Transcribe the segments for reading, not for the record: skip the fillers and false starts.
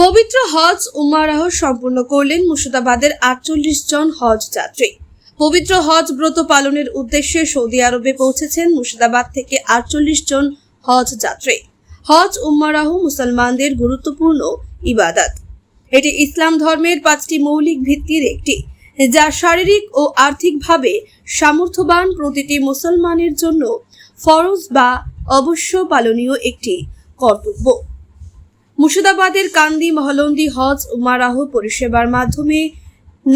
পবিত্র হজ উমরাহ সম্পূর্ণ করলেন মুর্শিদাবাদের ৪৮ জন হজ যাত্রী। পবিত্র হজ ব্রত পালনের উদ্দেশ্যে সৌদি আরবে পৌঁছেছেন মুর্শিদাবাদ থেকে ৪৮ জন হজ যাত্রী। হজ উমরাহ মুসলমানদের গুরুত্বপূর্ণ ইবাদত। এটি ইসলাম ধর্মের ৫টি মৌলিক ভিত্তির একটি, যা শারীরিক ও আর্থিকভাবে সামর্থ্যবান প্রতিটি মুসলমানের জন্য ফরজ বা অবশ্য পালনীয় একটি কর্তব্য। মুর্শিদাবাদের কান্দি মহলন্দি হজ উমরাহ পরিষেবার মাধ্যমে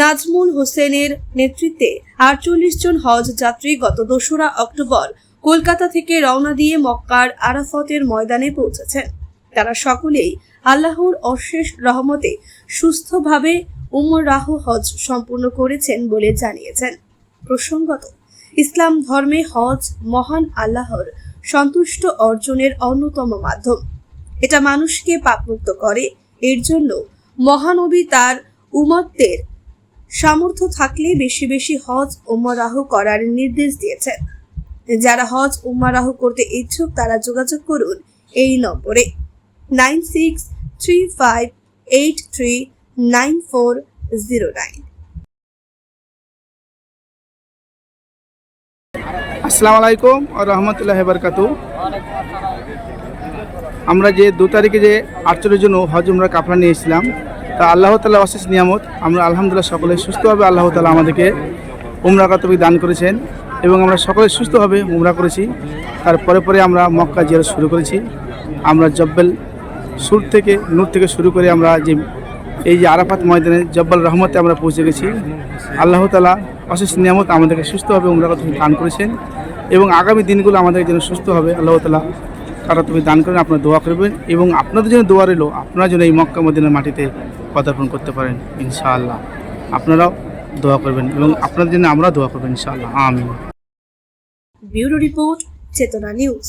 নাজমুল হোসেনের নেতৃত্বে ৪৮ জন হজ যাত্রী গত ২রা অক্টোবর কলকাতা থেকে রওনা দিয়ে মক্কার আরাফাতের ময়দানে পৌঁছেছেন। তারা সকলেই আল্লাহর অশেষ রহমতে সুস্থভাবে উমরাহ হজ সম্পূর্ণ করেছেন বলে জানিয়েছেন। প্রসঙ্গত, ইসলাম ধর্মে হজ মহান আল্লাহর সন্তুষ্ট অর্জনের অন্যতম মাধ্যম। এটা মানুষকে পাপমুক্ত করে। এর জন্য মহানবী তার উম্মতদের সামর্থ্য থাকলে বেশি বেশি হজ উমরাহ করার নির্দেশ দিয়েছেন। যারা হজ উমরাহ করতে ইচ্ছুক তারা যোগাযোগ করুন এই নম্বরে 9635839409। আসসালামু আলাইকুম ওয়া রাহমাতুল্লাহি ওয়া বারাকাতুহু। আমরা যে 2 তারিখে যে 48 জন হজ উমরা কাফলা নিয়েছিলাম, তা আল্লাহ তাআলা অশেষ নিয়ামত। আমরা আলহামদুলিল্লাহ সকলে সুস্থভাবে আল্লাহ তাআলা আমাদেরকে উমরা করতে দান করেছেন এবং আমরা সকলে সুস্থভাবে উমরা করেছি। তারপরে আমরা মক্কা জিয়ারত শুরু করেছি। আমরা জব্বল সুর থেকে নূর থেকে শুরু করে আমরা যে এই যে আরাফাত ময়দানে জব্বল রহমতে আমরা পৌঁছে গেছি। আল্লাহ তাআলা অশেষ নিয়ামত আমাদেরকে সুস্থভাবে উমরা করতে দান করেছেন এবং আগামী দিনগুলো আমাদের যেন সুস্থ হবে আল্লাহ তাআলা তারা তুমি দান করেন। আপনারা দোয়া করবেন এবং আপনাদের জন্য দোয়া রইল, আপনারা যেন এই মক্কা মদিনার মাটিতে পদার্পণ করতে পারেন ইনশাআল্লাহ। আপনারাও দোয়া করবেন এবং আপনাদের জন্য আমরা দোয়া করবেন ইনশাআল্লাহ। আমিন। ব্যুরো রিপোর্ট, চেতনা নিউজ।